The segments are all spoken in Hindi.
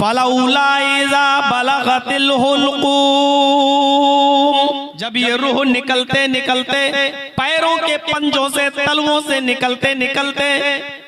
फलौला इज़ा बलगतिल हुल्क़ूम, जब ये रूह निकलते निकलते पैरों के पंजों से, तलवों से निकलते निकलते,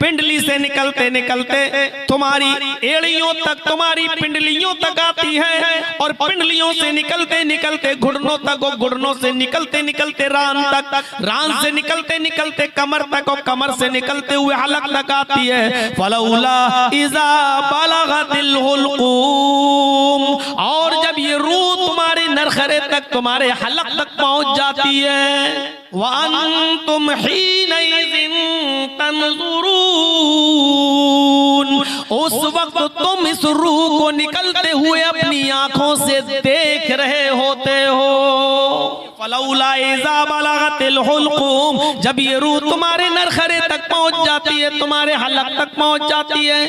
पिंडली से निकलते निकलते तुम्हारी एड़ियों तक, तुम्हारी पिंडलियों तक आती है, और पिंडलियों से निकलते निकलते घुटनों तक, और घुटनों से निकलते निकलते रान तक, रान से निकलते निकलते कमर तक, और कमर से निकलते हुए हलक तक आती है। फलौला इज़ा बलगतिल हुल्क़ूम, और जब ये रूह तुम्हारे नरखरे तक, तुम्हारे हलक तक पहुंच जाती है, वअन्तुम हीनइज़िन तंज़ुरून, उस वक्त तुम इस रूह को निकलते हुए अपनी आंखों से देख रहे होते हो। फलौला इज़ा बलगतिल हुल्क़ूम, जब ये रूह तुम्हारे नरखरे तक पहुंच जाती है, तुम्हारे हलक तक पहुंच जाती है,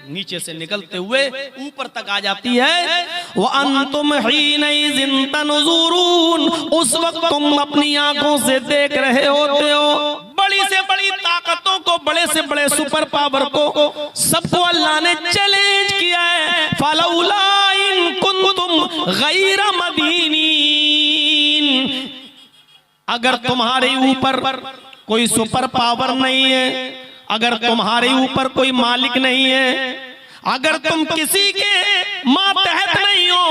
नीचे से निकलते हुए ऊपर तक आ जाती है। वअन्तुम हीनइज़िन तंज़ुरून, उस वक्त तुम अपनी आंखों से देख रहे होते हो। बड़ी से बड़ी ताकतों को, बड़े से बड़े सुपर पावर को, सबको अल्लाह ने चैलेंज किया है। फलौला इन कुंतुम गैर मदीनीन, अगर तुम्हारे ऊपर कोई सुपर पावर नहीं है, अगर तुम्हारे ऊपर कोई मालिक नहीं है, अगर तुम किसी के मातहत नहीं हो,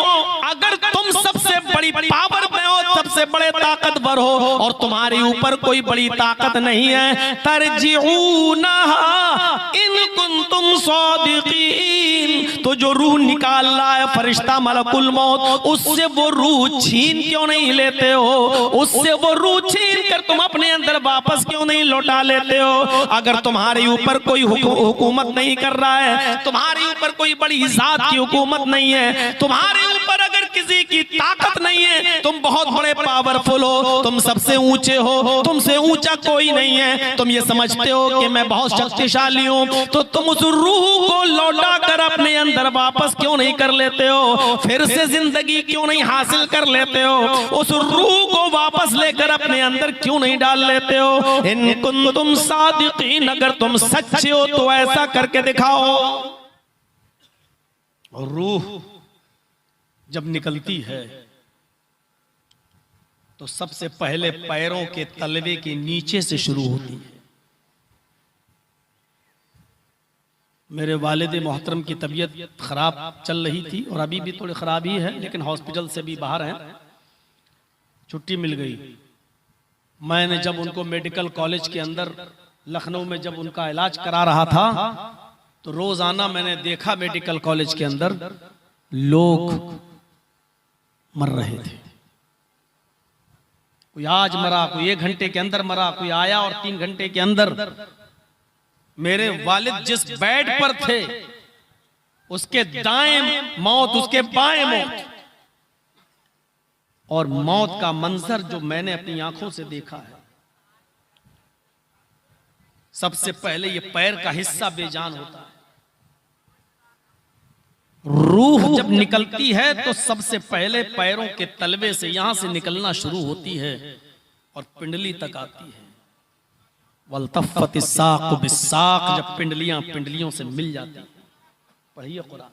अगर तुम सबसे बड़ी पावर में हो, सबसे बड़े ताकतवर हो, और तुम्हारे ऊपर कोई बड़ी ताकत नहीं है, तरजिऊनहा इन कुंतुम सादिकीन, तो जो रूह निकाल रहा है फरिश्ता मलकुल मौत, उससे वो रूह छीन क्यों नहीं लेते हो? उससे वो रूह छीन कर तुम अपने अंदर वापस क्यों नहीं लौटा लेते हो? अगर तुम्हारे ऊपर कोई हुकूमत नहीं कर रहा है, तुम्हारे ऊपर कोई बड़ी जात की हुकूमत नहीं है, तुम्हारे ऊपर अगर किसी की ताकत नहीं है, तुम बहुत बड़े पावरफुल हो, तुम सबसे ऊंचे हो, तुमसे ऊंचा कोई नहीं है, तुम ये समझते हो कि मैं बहुत शक्तिशाली हूं, तो तुम उस रूह को लौटा कर अपने अंदर वापस क्यों नहीं कर लेते हो? फिर से जिंदगी क्यों नहीं हासिल कर लेते हो? उस रूह को वापस लेकर अपने अंदर क्यों नहीं डाल लेते हो? इन कुंतुम सादिकीन, अगर तुम सच्चे हो तो ऐसा करके दिखाओ। और रूह जब निकलती है तो सबसे पहले पैरों के तलवे के नीचे से शुरू होती है। मेरे वालिद मोहतरम की तबीयत खराब चल रही थी और अभी भी थोड़ी खराब ही है, लेकिन हॉस्पिटल से भी बाहर हैं, छुट्टी मिल गई। मैंने जब उनको मेडिकल कॉलेज के अंदर लखनऊ में जब उनका इलाज करा रहा था, तो रोजाना मैंने देखा मेडिकल कॉलेज के अंदर लोग मर रहे थे। कोई आज मरा, कोई 1 घंटे के अंदर मरा, कोई आया और 3 घंटे के अंदर। मेरे वालिद जिस बेड पर थे उसके दाएं मौत, उसके बाएं मौत, और मौत का मंजर जो मैंने अपनी आंखों से देखा है, सबसे पहले ये पैर का हिस्सा बेजान होता है। रूह जब निकलती है तो सबसे पहले पैरों के तलवे से, यहां से निकलना शुरू होती है और पिंडली तक आती है। वल्तफ़्फ़तिस साक़ु बिस्साक़, जब पिंडलियां पिंडलियों से मिल जाती हैं। पढ़िए कुरान।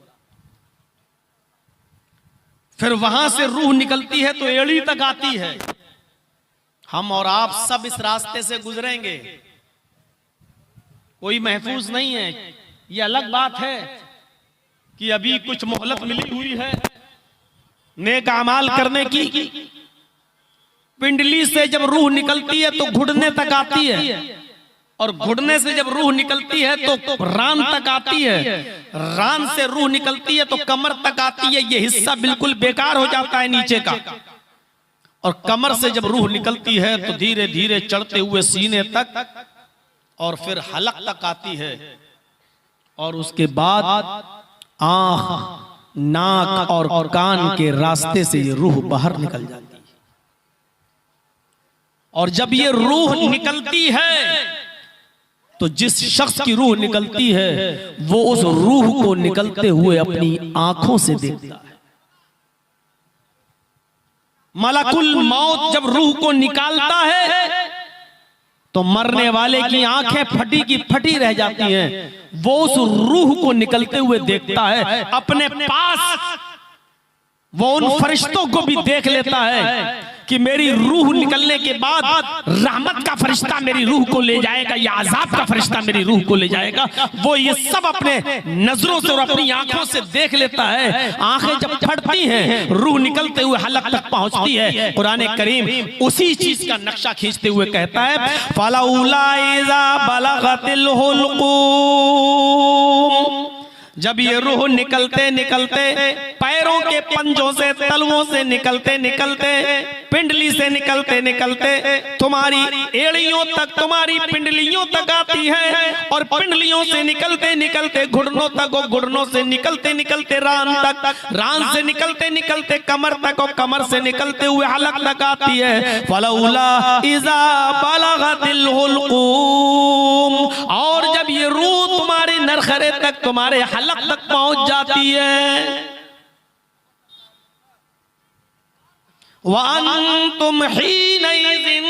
फिर वहां से रूह निकलती है तो एड़ी तक आती है। हम और आप सब इस रास्ते से गुजरेंगे, कोई महफूज नहीं है। ये अलग बात है कि अभी कुछ मोहलत मिली हुई है नेक अमाल करने की। पिंडली से जब रूह निकलती है तो घुटने तक आती है, और घुटने से जब रूह निकलती है तो रान तक आती है, रान से रूह निकलती है तो कमर तक आती है। ये हिस्सा बिल्कुल बेकार हो जाता है नीचे का, और कमर से जब रूह निकलती है तो धीरे धीरे चढ़ते हुए सीने तक, और फिर हलक तक आती है, और उसके बाद आंख, नाक और कान के रास्ते से ये रूह बाहर निकल जाती है। और जब ये रूह निकलती है तो जिस शख्स की रूह निकलती है वो उस रूह को निकलते हुए अपनी आंखों से देखता है। मलकुल मौत जब रूह को निकालता है तो मरने वाले की आंखें फटी की फटी रह जाती हैं। वो उस रूह को निकलते हुए देखता है अपने पास, वो उन फरिश्तों को भी देख लेता है कि मेरी रूह निकलने के बाद रहमत का फरिश्ता मेरी रूह को ले जाएगा या अजाब का फरिश्ता मेरी रूह को ले जाएगा। वो ये सब अपने नजरों से और अपनी आंखों से देख लेता है। आंखें जब फटती हैं, रूह निकलते हुए हलक तक पहुंचती है। कुरान करीम उसी चीज का नक्शा खींचते हुए कहता है फलौला इज़ा बलगतिल हुल्कूम, जब ये रूह निकलते निकलते पैरों के पंजों से, तलवों से निकलते निकलते, पिंडली से निकलते निकलते तुम्हारी एड़ियों तक, तुम्हारी पिंडलियों तक आती है, और पिंडलियों से निकलते निकलते घुटनों तक, और घुटनों से निकलते निकलते रान तक, रान से निकलते निकलते कमर तक, और कमर से निकलते हुए हलक तक आती है। फलौला इज़ा बलगतिल हुल्कूम, और जब ये रूह तुम्हारे नरखरे तक, तुम्हारे हलक तक पहुंच जाती है, वअंतुम हीनइज़िन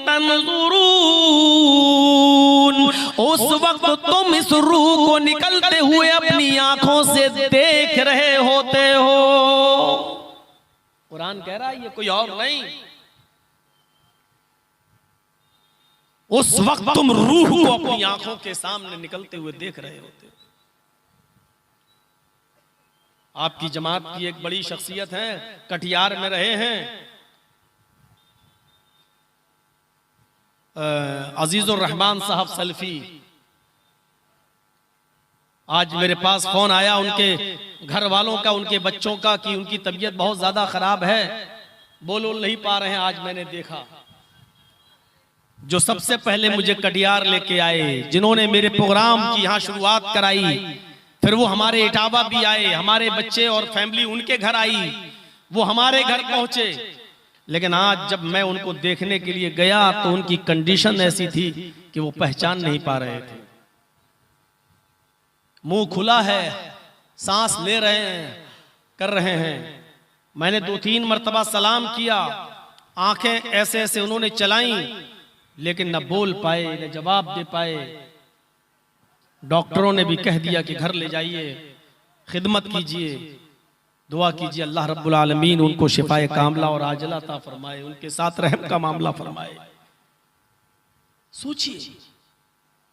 तंज़ुरून, उस वक्त तुम इस रूह को निकलते हुए अपनी आंखों से देख रहे होते हो। कुरान कह रहा है ये कोई और नहीं, उस वक्त तुम रूह को अपनी आंखों के सामने निकलते हुए देख रहे होते हो। आपकी जमात की एक बड़ी शख्सियत है, कटिहार में रहे हैं, अजीजुर रहमान साहब सल्फी। आज मेरे पास फोन आया उनके घर वालों का, उनके बच्चों का, कि उनकी तबीयत बहुत ज्यादा खराब है, बोल नहीं पा रहे हैं। आज मैंने देखा जो सबसे पहले मुझे कटिहार लेके आए, जिन्होंने मेरे प्रोग्राम की यहाँ शुरुआत कराई, फिर वो हमारे इटावा भी आए, हमारे बच्चे और फैमिली उनके घर आई, वो हमारे घर पहुंचे। लेकिन आज जब मैं उनको देखने के लिए गया तो उनकी कंडीशन ऐसी थी कि वो पहचान नहीं पा रहे थे। मुंह खुला है, सांस ले रहे हैं, कर रहे हैं। मैंने 2-3 मरतबा सलाम किया, आंखें ऐसे ऐसे उन्होंने चलाई, लेकिन न बोल पाए न जवाब दे पाए। डॉक्टरों ने भी कह दिया कि घर ले जाइए, खिदमत कीजिए, दुआ कीजिए अल्लाह रब्बुल आलमीन उनको शिफाए कामला और आजला अता फरमाए, उनके साथ रहम का मामला फरमाए। सोचिए,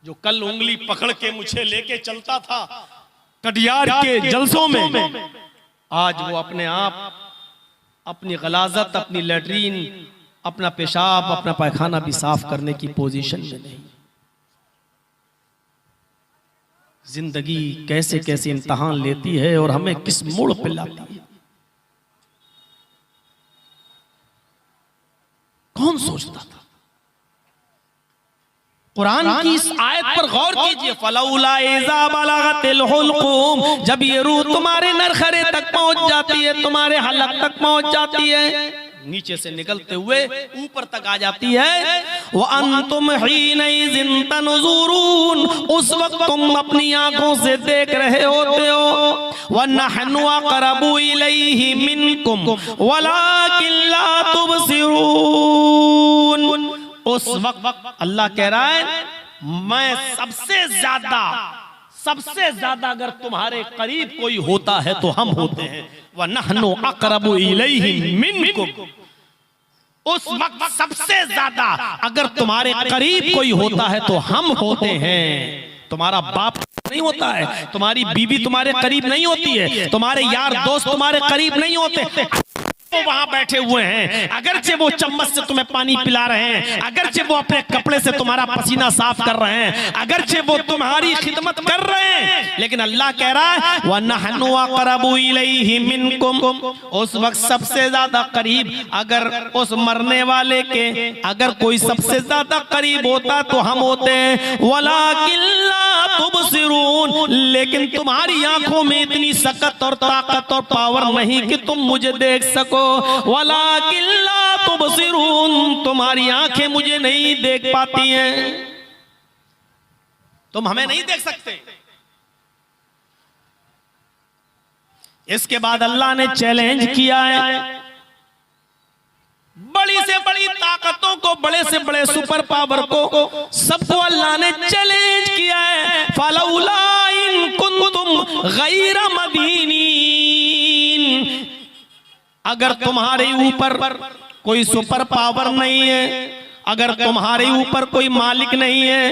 जो कल उंगली पकड़ के मुझे लेके चलता था कटिहार के जलसों में, आज वो अपने आप अपनी गलाजत, अपनी लैट्रीन, अपना पेशाब, अपना पैखाना भी साफ करने की पोजीशन में नहीं। जिंदगी कैसे कैसे इम्तिहान लेती है और हमें किस मोड़ पे लाती है, कौन सोचता था। कुरान की इस आयत पर गौर कीजिए, फलौला इज़ा बलगतिल हुल्कूम, जब ये रूह तुम्हारे नरखरे तक पहुंच जाती है, तुम्हारे हलक तक पहुंच जाती है, नीचे से निकलते हुए ऊपर तक आ जाती है। वअंतुम हीनइज़िन तंज़ुरून, उस वक्त तुम अपनी आंखों से देख रहे होते हो। वनहनु अक़रबु इलैहि मिनकुम वलाकिन ला तुबसिरून, उस वक्त अल्लाह कह रहा है मैं सबसे ज्यादा अगर तुम्हारे करीब कोई होता है तो हम होते हैं। वनहनु अक़रबु इलैहि मिनकुम, उस वक्त सबसे ज्यादा अगर तुम्हारे करीब कोई होता है तो हम होते हैं। तुम्हारा बाप नहीं होता है, तुम्हारी बीवी तुम्हारे करीब नहीं होती है, तुम्हारे यार दोस्त तुम्हारे करीब नहीं होते, वो वहां बैठे हुए हैं। अगरचे वो चम्मच से तुम्हें पानी पिला रहे हैं, अगरचे वो अपने कपड़े से तुम्हारा पसीना साफ कर रहे हैं, अगरचे वो तुम्हारी खिदमत कर रहे हैं, लेकिन अल्लाह कह रहा है वनहनु अक़रबु इलैहि मिनकुम, उस वक्त सबसे ज्यादा करीब अगर उस मरने वाले के अगर कोई सबसे ज्यादा करीब होता तो हम होते हैं। वलाकिन ला तुबसिरून, लेकिन तुम्हारी आंखों में इतनी सकत और ताकत और पावर नहीं कि तुम मुझे देख सको। वलाकिन ला तुबसिरून, तुम्हारी आंखें मुझे नहीं देख पाती हैं, तुम हमें नहीं देख सकते। इसके बाद अल्लाह ने चैलेंज किया है, बड़ी से से बड़ी ताकतों को, बड़े से बड़े सुपर पावर को, सबको अल्लाह ने चैलेंज किया है। फलौला इन कुंतुम गैर मदीनीन, अगर तुम्हारे ऊपर कोई सुपर पावर नहीं है, अगर तुम्हारे ऊपर कोई मालिक नहीं है,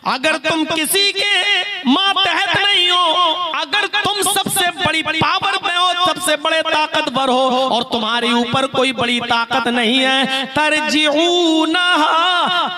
अगर तुम किसी के मातहत नहीं हो, अगर तुम सबसे बड़ी पावर में हो, सबसे बड़े ताकतवर हो, और तुम्हारे ऊपर कोई बड़ी ताकत नहीं है, तरजिऊनहा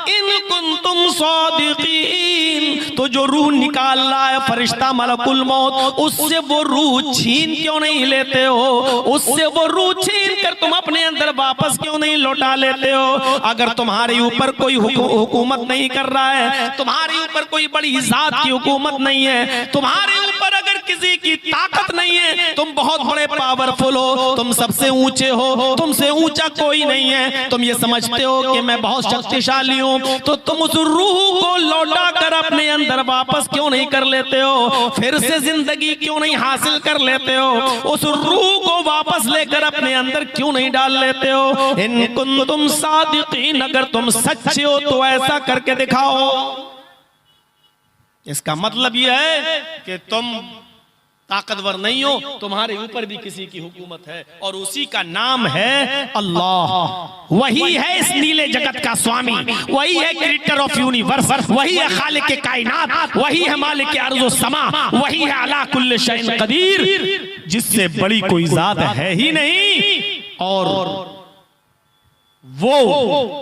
इन कुंतुम सादिकीन, तो जो रूह निकाल रहा है फरिश्ता मलकुल मौत, उससे वो रूह छीन क्यों नहीं लेते हो? उससे वो रूह छीन कर तुम अपने अंदर वापस क्यों नहीं लौटा लेते हो? अगर तुम्हारे ऊपर कोई हुकूमत नहीं कर रहा है, तुम्हारे ऊपर कोई बड़ी जात की हुकूमत नहीं है, तुम्हारे ऊपर अगर किसी की ताकत नहीं है, तुम बहुत बड़े पावरफुल हो, तुम सबसे ऊंचे हो, तुमसे ऊंचा कोई नहीं है, तुम ये समझते हो कि मैं बहुत शक्तिशाली हूं, तो तुम उस रूह को लौटा कर अपने अंदर वापस क्यों नहीं कर लेते हो? फिर से जिंदगी क्यों नहीं हासिल कर लेते हो? उस रूह को वापस लेकर अपने अंदर क्यों नहीं डाल लेते हो? इन कुंतुम सादिकीन, अगर तुम सच्चे हो तो ऐसा करके दिखाओ। इसका मतलब यह है कि तुम ताकतवर नहीं हो, तुम्हारे ऊपर भी किसी की हुकूमत है, और उसी का नाम है अल्लाह। वही है इस नीले जगत का स्वामी, वही है क्रिएटर ऑफ यूनिवर्स, वही है खालिक के कायनात, वही है मालिक के अर्ज़ व समा, वही है अला कुल्ल शैइन कदीर, जिससे बड़ी कोई जात है ही नहीं। और वो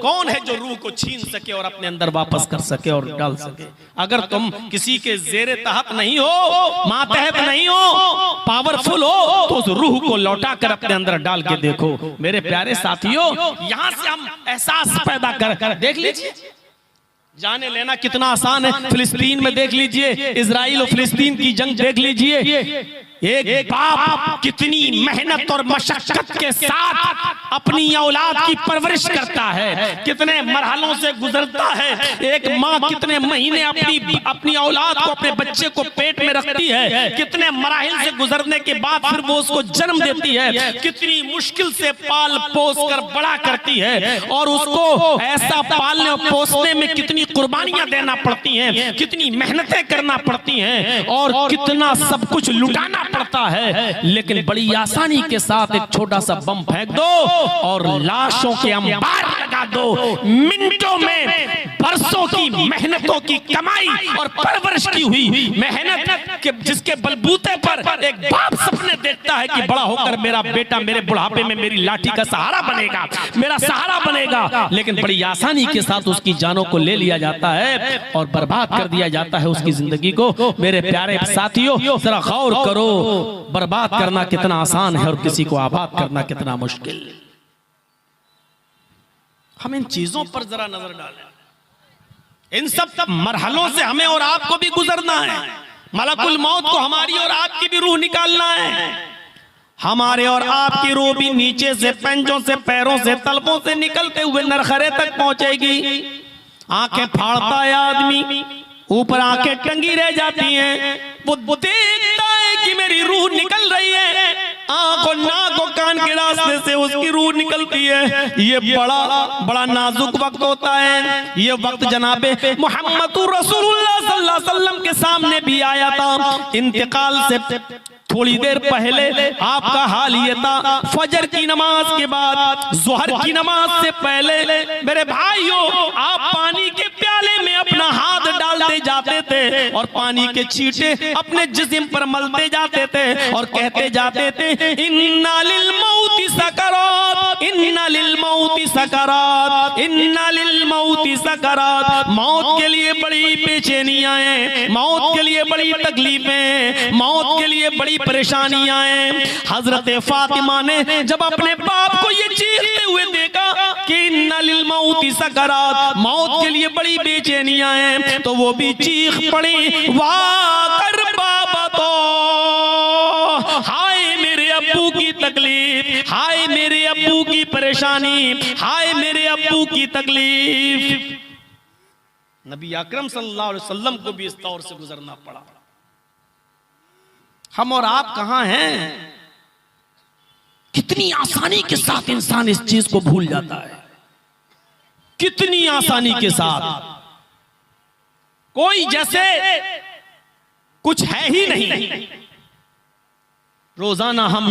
कौन है जो रूह को छीन सके और अपने अंदर वापस कर सके और डाल सके? अगर तुम किसी के जेरे तहत नहीं हो, मातहत नहीं हो, पावरफुल हो, तो उस रूह को लौटा कर अपने अंदर डाल के देखो। मेरे प्यारे साथियों, यहां से हम एहसास पैदा कर देख लीजिए, जाने लेना कितना आसान है। फिलिस्तीन में देख लीजिए, इजराइल और फिलिस्तीन की जंग देख लीजिए। एक बाप कितनी मेहनत और मशक्कत के साथ अपनी औलाद की परवरिश करता है, कितने मरहलों से गुजरता है। एक माँ कितने महीने अपनी औलाद को, अपने बच्चे को पेट में रखती है, कितने मराहिल से गुजरने के बाद फिर वो उसको जन्म देती है, कितनी मुश्किल से पाल पोस कर बड़ा करती है, और उसको ऐसा पालने और पोसने में कितनी कुर्बानियां देना पड़ती हैं, कितनी मेहनतें करना पड़ती हैं, और कितना सब कुछ लुटाना पड़ता है। लेकिन बड़ी आसानी के साथ एक छोटा सा बम फेंक दो और लाशों के अंबार लगा दो। मिनटों में बरसों की मेहनतों की कमाई और परवरिश की हुई मेहनत के जिसके बलबूते पर एक बाप सपने देखता है कि बड़ा होकर मेरा बेटा मेरे बुढ़ापे में मेरी लाठी का सहारा बनेगा, मेरा सहारा बनेगा, लेकिन बड़ी आसानी के साथ उसकी जानों को ले लिया जाता है और बर्बाद कर दिया जाता है उसकी जिंदगी को। मेरे प्यारे साथियों, जरा गौर करो, बर्बाद करना कितना आसान है और किसी को आबाद करना कितना मुश्किल। हम इन चीजों पर जरा नजर डालें। इन सब मरहलों से हमें और आपको भी गुजरना है। मलकुल मौत को हमारी और आपकी भी रूह निकालना है। हमारे और आपकी रूह भी नीचे से, पंजों से, पैरों से, तलपों से निकलते हुए नरखरे तक पहुंचेगी। आंखें फाड़ता है आदमी, ऊपर आंखें टंगी रह जाती हैं, वो देखता है कि मेरी रूह निकल रही है, आंख और नाक और कान के रास्ते से उसकी रूह निकलती है। ये बड़ा नाजुक वक्त होता है। ये वक्त जनाबे मोहम्मद रसूलुल्लाह सल्लल्लाहु अलैहि वसल्लम के सामने भी आया था। इंतकाल से थोड़ी देर पहले आपका हाल ये था, फजर की नमाज के बाद, जोहर की नमाज से पहले मेरे भाइयों, आप पानी के प्याले में अपना हाथ डालते जाते थे और पानी के छींटे अपने जिस्म पर मलते जाते थे और कहते जाते थे, इन्ना लिल मौति सकरात, इन्ना लिल मौति सकरात, इन्ना लिल मौति सकरात। मौत के लिए बड़ी बेचैनियां हैं, मौत के लिए बड़ी तकलीफें, मौत के लिए बड़ी परेशानियां हैं। हजरत फातिमा ने जब अपने बाप को ये चीखते हुए देखा कि इन्ना लिल मौति सकरात, मौत के लिए बड़ी बेचैनियां हैं, तो वो भी चीख पड़ी, वाह कर बाबा तो, हाय मेरे अब्बू की तकलीफ, हाय मेरे अब्बू की परेशानी, हाय मेरे अब्बू की तकलीफ। नबी अकरम सल्लल्लाहु अलैहि वसल्लम को भी इस दौर से गुजरना पड़ा। हम और आप कहां हैं? कितनी आसानी के साथ इंसान इस चीज को भूल जाता है। कितनी आसानी के साथ, कोई जैसे कुछ है ही नहीं। रोजाना हम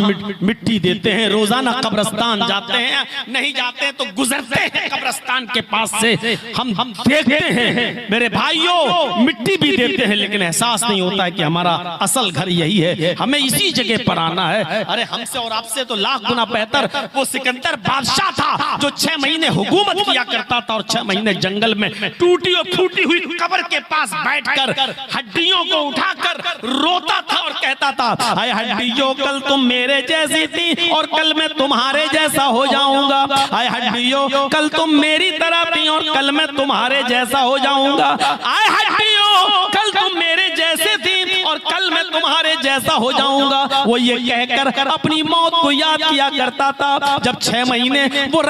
मिट्टी देते हैं, रोजाना कब्रिस्तान जाते हैं, नहीं जाते तो गुजरते हैं कब्रिस्तान के पास से, हम देखते हैं मेरे भाइयों, मिट्टी भी देते हैं, लेकिन एहसास नहीं होता है कि हमारा असल घर यही है, हमें इसी जगह पर आना है। अरे हमसे और आपसे तो लाख गुना बेहतर वो सिकंदर बादशाह था जो 6 महीने हुकूमत किया करता था और 6 महीने जंगल में टूटी और फूटी हुई कब्र के पास बैठकर हड्डियों को उठाकर रोता था और कहता था, हाय हड्डियों, कल तुम मेरे जैसी थी और कल मैं तुम्हारे जैसा हो जाऊंगा। आय हड्डियों, कल तुम मेरी तरह थी और कल मैं तुम्हारे जैसा हो जाऊंगा। आय हड्डियों, कल तुम मेरे जैसे थी और कल मैं तुम्हारे जैसा हो जाऊंगा। वो ये कहकर अपनी मौत को याद किया करता था। जब 6 महीने वो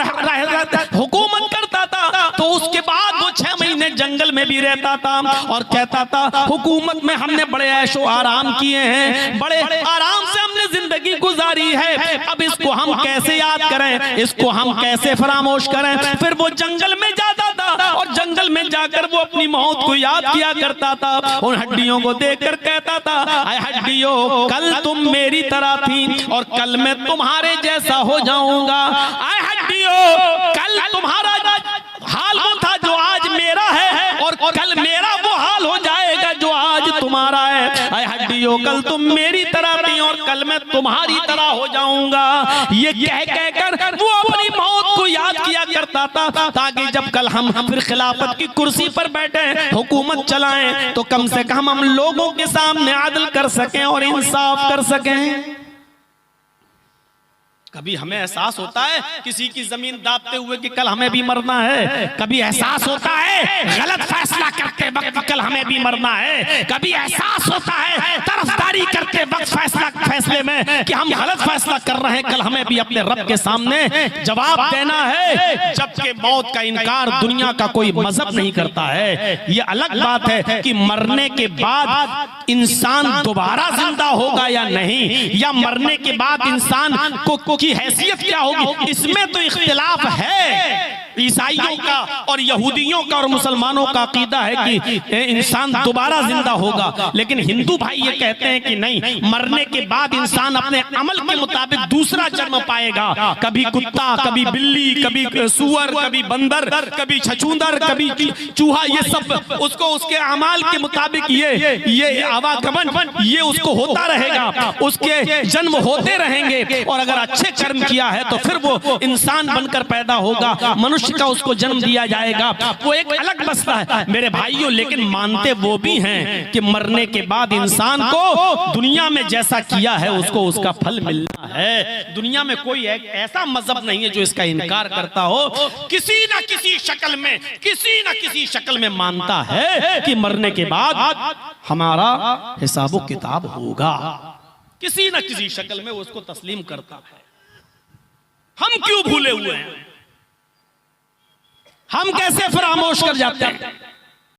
हुकूमत करता था तो उसके बाद वो 6 महीने जंगल में भी रहता था और कहता था, हुकूमत में हमने बड़े ऐशो आराम किए हैं, बड़े आराम से हमने जिंदगी गुजारी है, अब इसको हम कैसे याद करें, इसको हम कैसे फरामोश करें। फिर वो जंगल में जाता था और जंगल में जाकर वो अपनी मौत को याद किया करता था। उन हड्डियों को देखकर कहता था, आय हड्डियों, कल तुम मेरी तरह थी और कल मैं तुम्हारे जैसा हो जाऊंगा। आय हड्डियों, कल तुम्हारा हाल वो था जो आज मेरा है और कल मेरा वो हाल हो जाएगा जो आज तुम्हारा है। आय हड्डियों, कल तुम मेरी तरह थी और कल मैं तुम्हारी तरह हो जाऊंगा। ये कहकर वो अपनी मौत को याद किया करता था ताकि जब कल हम फिर खिलाफत की कुर्सी पर बैठे, हुकूमत चलाएं, तो कम से कम हम लोगों के सामने आदल कर सकें और इंसाफ कर सकें। कभी हमें एहसास होता है किसी की जमीन दाबते हुए कि कल हमें भी मरना है। कभी एहसास होता है गलत फैसला करते वक्त कल हमें भी मरना है। कभी एहसास होता है तरफदारी करते वक्त फैसले में कि हम गलत फैसला कर रहे हैं, कल हमें भी अपने रब के सामने जवाब देना है। जबकि मौत का इनकार दुनिया का कोई मजहब नहीं करता है। ये अलग बात है कि मरने के बाद इंसान दोबारा जिंदा होगा या नहीं, या मरने के बाद इंसान को की हैसियत क्या होगी, इसमें तो इख्तिलाफ है। ईसाइयों का और यहूदियों का और मुसलमानों का अकीदा है कि इंसान दोबारा जिंदा होगा, लेकिन हिंदू भाई ये कहते हैं कि नहीं, मरने के बाद इंसान अपने अमल के मुताबिक दूसरा जन्म पाएगा। कभी कुत्ता, कभी बिल्ली, कभी सुअर, कभी बंदर, कभी छछूंदर, कभी चूहा, ये सब उसको उसके अमाल के मुताबिक ये आवागमन ये उसको होता रहेगा, उसके जन्म होते रहेंगे। और अगर अच्छे कर्म किया है तो फिर वो इंसान बनकर पैदा होगा, मनुष्य का उसको जन्म दिया जाएगा। वो एक अलग मसला है मेरे भाइयों। लेकिन मानते वो भी हैं कि मरने के बाद इंसान को दुनिया में जैसा किया है उसको उसका फल मिलना है। दुनिया में कोई ऐसा मजहब नहीं है जो इसका इनकार करता हो। किसी न किसी शक्ल में मानता है कि मरने के बाद हमारा हिसाबो किताब होगा। किसी न किसी शक्ल में उसको तस्लीम करता है। हम क्यों भूले हुए हैं? हम कैसे फरामोश कर जाते हैं?